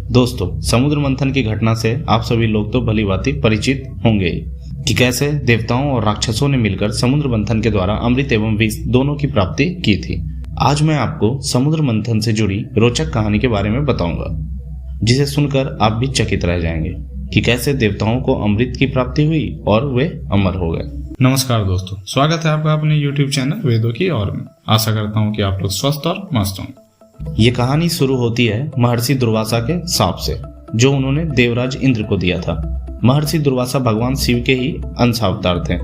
दोस्तों, समुद्र मंथन की घटना से आप सभी लोग तो भली भांति परिचित होंगे कि कैसे देवताओं और राक्षसों ने मिलकर समुद्र मंथन के द्वारा अमृत एवं विष दोनों की प्राप्ति की थी। आज मैं आपको समुद्र मंथन से जुड़ी रोचक कहानी के बारे में बताऊंगा, जिसे सुनकर आप भी चकित रह जाएंगे कि कैसे देवताओं को अमृत की प्राप्ति हुई और वे अमर हो गए। नमस्कार दोस्तों, स्वागत है आपका अपने YouTube चैनल वेदों की ओर में। आशा करता हूँ कि आप लोग स्वस्थ और मस्त होंगे। ये कहानी शुरू होती है महर्षि दुर्वासा के शाप से, जो उन्होंने देवराज इंद्र को दिया था। महर्षि दुर्वासा भगवान शिव के ही अंश अवतार थे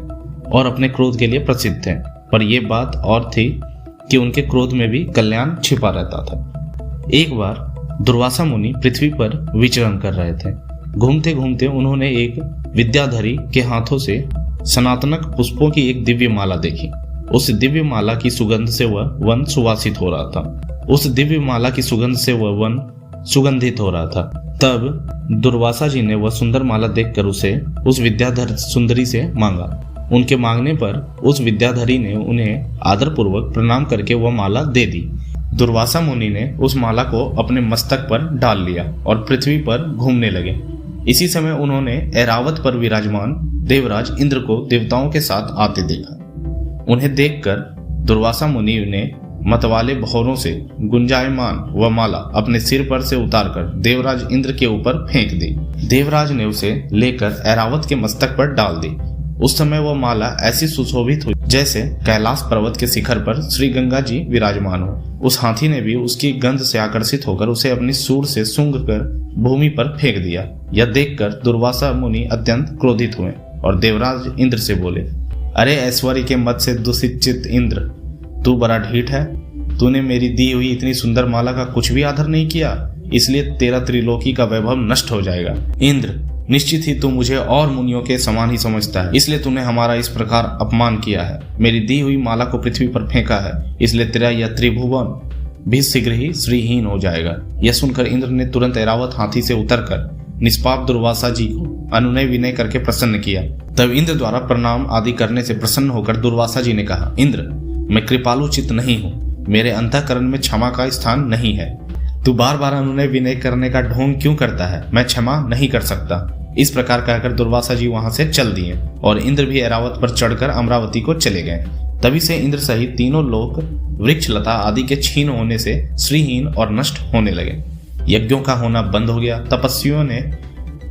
और अपने क्रोध के लिए प्रसिद्ध थे, पर यह बात और थी कि उनके क्रोध में भी कल्याण छिपा रहता था। एक बार दुर्वासा मुनि पृथ्वी पर विचरण कर रहे थे। घूमते घूमते उन्होंने एक विद्याधरी के हाथों से सनातनक पुष्पों की एक दिव्य माला देखी। उस दिव्य माला की सुगंध से वह वन सुवासित हो रहा था। सुगंधित हो रहा था। तब दुर्वासा जी ने वह सुंदर माला देखकर उसे उस विद्याधर सुंदरी से मांगा। उनके मांगने पर उस विद्याधरी ने उन्हें आदरपूर्वक प्रणाम करके वह माला दे दी। दुर्वासा मुनि ने उस माला को अपने मस्तक पर डाल लिया और पृथ्वी पर घूमने लगे। इसी समय उन्होंने ऐरावत पर विराजमान देवराज इंद्र को देवताओं के साथ आते देखा। उन्हें देखकर दुर्वासा मुनि ने मतवाले भौरों से गुंजायमान वह माला अपने सिर पर से उतारकर देवराज इंद्र के ऊपर फेंक दी। देवराज ने उसे लेकर ऐरावत के मस्तक पर डाल दी। उस समय वह माला ऐसी सुशोभित हुई जैसे कैलाश पर्वत के शिखर पर श्री गंगा जी विराजमान हो। उस हाथी ने भी उसकी गंध से आकर्षित होकर उसे अपनी सूंड से सूंघ कर भूमि पर फेंक दिया। यह देखकर दुर्वासा मुनि अत्यंत क्रोधित हुए और देवराज इंद्र से बोले, अरे ऐश्वर्य के मद से दूषित चित्त इंद्र, तू बड़ा ढीठ है। तूने मेरी दी हुई इतनी सुंदर माला का कुछ भी आदर नहीं किया, इसलिए तेरा त्रिलोकी का वैभव नष्ट हो जाएगा। इंद्र, निश्चित ही तू मुझे और मुनियों के समान ही समझता है, इसलिए तूने हमारा इस प्रकार अपमान किया है। मेरी दी हुई माला को पृथ्वी पर फेंका है, इसलिए तेरा यह त्रिभुवन भी शीघ्र ही श्रीहीन हो जाएगा। यह सुनकर इंद्र ने तुरंत ऐरावत हाथी से उतरकर निष्पाप दुर्वासा जी को अनुनय विनय करके प्रसन्न किया। तब इंद्र द्वारा प्रणाम आदि करने से प्रसन्न होकर दुर्वासा जी ने कहा, इंद्र, मैं कृपालु चित्त नहीं हूँ, मेरे अंतःकरण में क्षमा का स्थान नहीं है। तू बार बार अनुनय विनय करने का ढोंग क्यों करता है? मैं क्षमा नहीं कर सकता। इस प्रकार कहकर दुर्वासा जी वहां से चल दिए और इंद्र भी ऐरावत पर चढ़कर अमरावती को चले गए। तभी से इंद्र सहित तीनों लोक वृक्ष लता आदि के छीन होने से श्रीहीन और नष्ट होने लगे। यज्ञों का होना बंद हो गया। तपस्वियों ने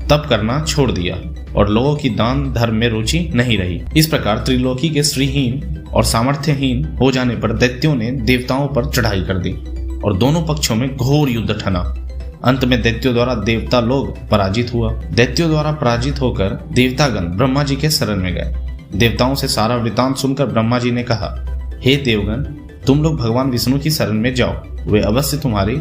तप करना छोड़ दिया और लोगों की दान धर्म में रुचि नहीं रही। इस प्रकार त्रिलोकी के श्रीहीन और सामर्थ्यहीन हो जाने पर दैत्यों ने देवताओं पर चढ़ाई कर दी और दोनों पक्षों में घोर युद्ध ठना। अंत में दैत्यों द्वारा देवता लोग पराजित हुआ। दैत्यों द्वारा पराजित होकर देवतागण ब्रह्मा जी के शरण में गए। देवताओं से सारा वृतांत सुनकर ब्रह्मा जी ने कहा, हे देवगण, तुम लोग भगवान विष्णु की शरण में जाओ, वे अवश्य तुम्हारी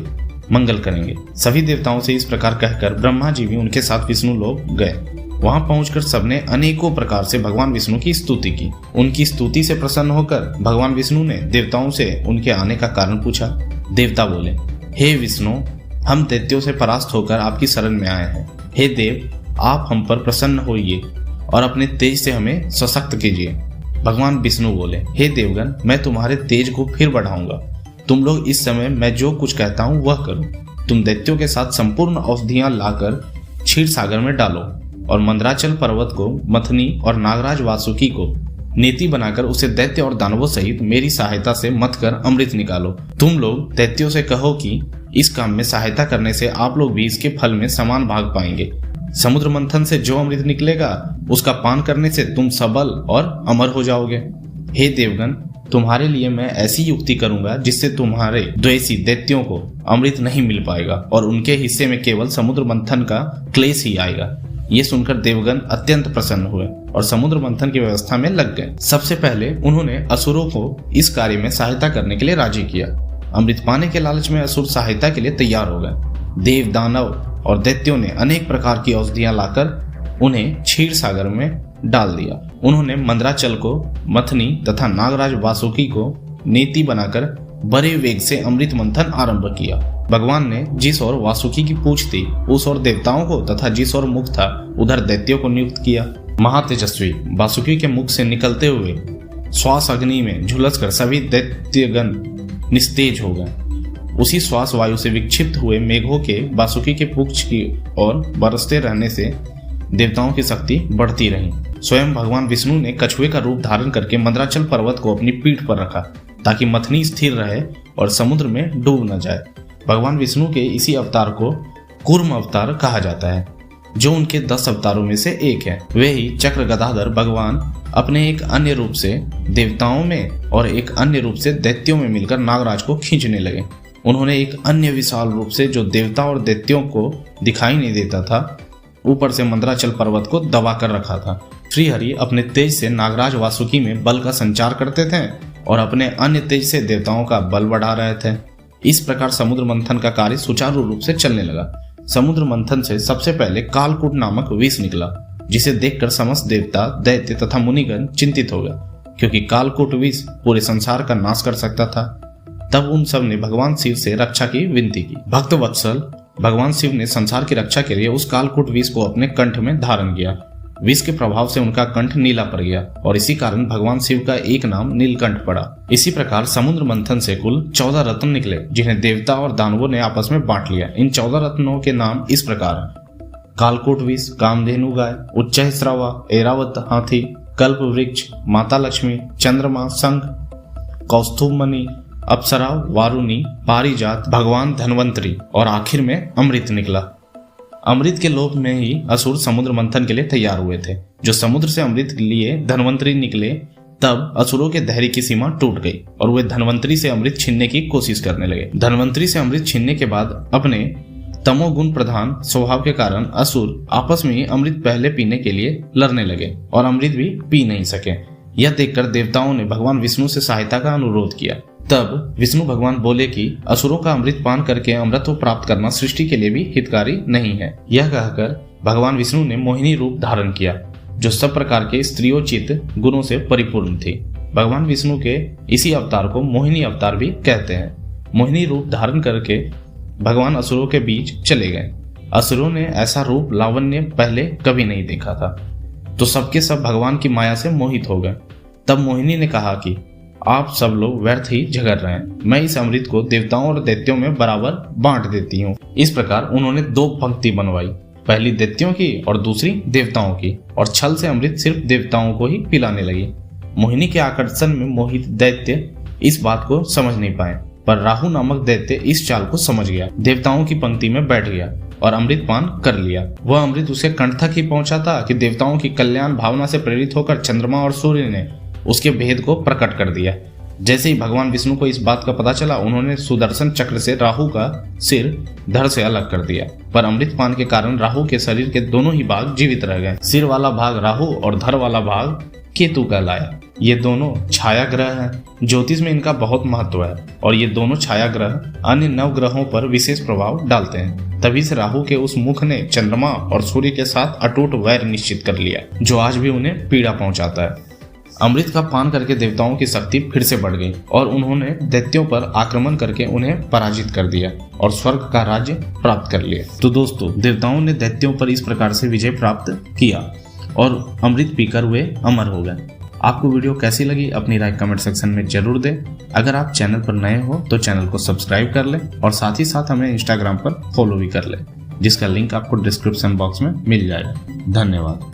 मंगल करेंगे। सभी देवताओं से इस प्रकार कहकर ब्रह्मा जी भी उनके साथ विष्णु लोग गए। वहां पहुंचकर सबने अनेकों प्रकार से भगवान विष्णु की स्तुति की। उनकी स्तुति से प्रसन्न होकर भगवान विष्णु ने देवताओं से उनके आने का कारण पूछा। देवता बोले, हे विष्णु, हम दैत्यों से परास्त होकर आपकी शरण में आए हैं। हे देव, आप हम पर प्रसन्न होइए और अपने तेज से हमें सशक्त कीजिए। भगवान विष्णु बोले, हे देवगण, मैं तुम्हारे तेज को फिर बढ़ाऊंगा। तुम लोग इस समय मैं जो कुछ कहता हूँ वह करो। तुम दैत्यों के साथ संपूर्ण औषधियां लाकर क्षीर सागर में डालो और मंदराचल पर्वत को मथनी और नागराज वासुकी को नीति बनाकर उसे दैत्य और दानवों सहित मेरी सहायता से मथ कर अमृत निकालो। तुम लोग दैत्यों से कहो कि इस काम में सहायता करने से आप लोग भी इसके फल में समान भाग पाएंगे। समुद्र मंथन से जो अमृत निकलेगा उसका पान करने से तुम सबल और अमर हो जाओगे। हे देवगण, तुम्हारे लिए मैं ऐसी युक्ति करूंगा जिससे तुम्हारे द्वेषी दैत्यों को अमृत नहीं मिल पाएगा और उनके हिस्से में केवल समुद्र मंथन का क्लेश ही आएगा। ये सुनकर देवगण अत्यंत प्रसन्न हुए और समुद्र मंथन की व्यवस्था में लग गए। सबसे पहले उन्होंने असुरों को इस कार्य में सहायता करने के लिए राजी किया। अमृत पाने के लालच में असुर सहायता के लिए तैयार हो गए। देव, दानव और दैत्यों ने अनेक प्रकार की औषधियां लाकर उन्हें क्षीर सागर में डाल दिया। उन्होंने मंदराचल को मथनी तथा नागराज वासुकी को नीति बनाकर बड़े वेग से अमृत मंथन आरंभ किया। भगवान ने जिस ओर वासुकी की पूंछ थी उस ओर देवताओं को तथा जिस ओर मुख था उधर दैत्यों को नियुक्त किया। महातेजस्वी वासुकी के मुख से निकलते हुए श्वास अग्नि में झुलसकर सभी दैत्यगण निस्तेज हो गए। उसी श्वास वायु से विक्षिप्त हुए मेघों के वासुकी के पुच्छ की ओर बरसते रहने से देवताओं की शक्ति बढ़ती रही। स्वयं भगवान विष्णु ने कछुए का रूप धारण करके मंदराचल पर्वत को अपनी पीठ पर रखा ताकि मथनी स्थिर रहे और समुद्र में डूब न जाए। भगवान विष्णु के इसी अवतार को कूर्म अवतार कहा जाता है, जो उनके 10 अवतारों में से एक है। वे ही चक्र गदाधर भगवान अपने एक अन्य रूप से देवताओं में और एक अन्य रूप से दैत्यों में मिलकर नागराज को खींचने लगे। उन्होंने एक अन्य विशाल रूप से, जो देवता और दैत्यों को दिखाई नहीं देता था, ऊपर से मंदराचल पर्वत को दबा कर रखा था। श्रीहरि अपने तेज से नागराज वासुकी में बल का संचार करते थे और अपने अन्य तेज से देवताओं का बल बढ़ा रहे थे। इस प्रकार समुद्र मंथन का कार्य सुचारू रूप से चलने लगा। समुद्र मंथन से सबसे पहले कालकूट नामक विष निकला, जिसे देखकर समस्त देवता, दैत्य तथा मुनिगण चिंतित हो गए, क्योंकि कालकूट विष पूरे संसार का नाश कर सकता था। तब उन सब ने भगवान शिव से रक्षा की विनती की। भक्त वत्सल भगवान शिव ने संसार की रक्षा के लिए उस कालकूट विष को अपने कंठ में धारण किया। विष के प्रभाव से उनका कंठ नीला पड़ गया और इसी कारण भगवान शिव का एक नाम नीलकंठ पड़ा। इसी प्रकार समुद्र मंथन से कुल 14 रत्न निकले, जिन्हें देवता और दानवों ने आपस में बांट लिया। इन 14 रत्नों के नाम इस प्रकार हैं: कालकूट विष, कामधेनु गाय, उच्चैःश्रवा, ऐरावत हाथी, कल्प वृक्ष, माता लक्ष्मी, चंद्रमा, शंख, कौस्तुभ मणि, अप्सरा, वारुणी, पारिजात, भगवान धन्वंतरी और आखिर में अमृत निकला। अमृत के लोभ में ही असुर समुद्र मंथन के लिए तैयार हुए थे। जो समुद्र से अमृत के लिए धन्वंतरी निकले, तब असुरों के धैर्य की सीमा टूट गई और वे धन्वंतरी से अमृत छीनने की कोशिश करने लगे। धन्वंतरी से अमृत छीनने के बाद अपने तमोगुण प्रधान स्वभाव के कारण असुर आपस में ही अमृत पहले पीने के लिए लड़ने लगे और अमृत भी पी नहीं सके। यह देखकर देवताओं ने भगवान विष्णु से सहायता का अनुरोध किया। तब विष्णु भगवान बोले कि असुरों का अमृत पान करके अमृतत्व प्राप्त करना सृष्टि के लिए भी हितकारी नहीं है। यह कहकर भगवान विष्णु ने मोहिनी रूप धारण किया, जो सब प्रकार के स्त्रियोचित गुणों से परिपूर्ण थी। भगवान विष्णु के इसी अवतार को मोहिनी अवतार भी कहते हैं। मोहिनी रूप धारण करके भगवान असुरों के बीच चले गए। असुरों ने ऐसा रूप लावण्य पहले कभी नहीं देखा था, तो सबके सब भगवान की माया से मोहित हो गए। तब मोहिनी ने कहा कि आप सब लोग व्यर्थ ही झगड़ रहे हैं, मैं इस अमृत को देवताओं और दैत्यों में बराबर बांट देती हूँ। इस प्रकार उन्होंने 2 पंक्ति बनवाई, पहली दैत्यों की और दूसरी देवताओं की, और छल से अमृत सिर्फ देवताओं को ही पिलाने लगी। मोहिनी के आकर्षण में मोहित दैत्य इस बात को समझ नहीं पाए, पर राहु नामक दैत्य इस चाल को समझ गया, देवताओं की पंक्ति में बैठ गया और अमृत पान कर लिया। वह अमृत उसके कंठ तक ही पहुंचा था कि देवताओं की कल्याण भावना से प्रेरित होकर चंद्रमा और सूर्य ने उसके भेद को प्रकट कर दिया। जैसे ही भगवान विष्णु को इस बात का पता चला, उन्होंने सुदर्शन चक्र से राहु का सिर धड़ से अलग कर दिया, पर अमृत पान के कारण राहु के शरीर के दोनों ही भाग जीवित रह गए। सिर वाला भाग राहु और धड़ वाला भाग केतु कहलाया। ये दोनों छाया ग्रह हैं। ज्योतिष में इनका बहुत महत्व है और ये दोनों छाया ग्रह अन्य 9 ग्रहों पर विशेष प्रभाव डालते हैं। तभी से राहु के उस मुख ने चंद्रमा और सूर्य के साथ अटूट वैर निश्चित कर लिया, जो आज भी उन्हें पीड़ा पहुंचाता है। अमृत का पान करके देवताओं की शक्ति फिर से बढ़ गई और उन्होंने दैत्यों पर आक्रमण करके उन्हें पराजित कर दिया और स्वर्ग का राज्य प्राप्त कर लिया। तो दोस्तों, देवताओं ने दैत्यों पर इस प्रकार से विजय प्राप्त किया और अमृत पीकर वे अमर हो गए। आपको वीडियो कैसी लगी अपनी राय कमेंट सेक्शन में जरूर दें। अगर आप चैनल पर नए हो तो चैनल को सब्सक्राइब कर लें और साथ ही साथ हमें इंस्टाग्राम पर फॉलो भी कर लें, जिसका लिंक आपको डिस्क्रिप्शन बॉक्स में मिल जाएगा। धन्यवाद।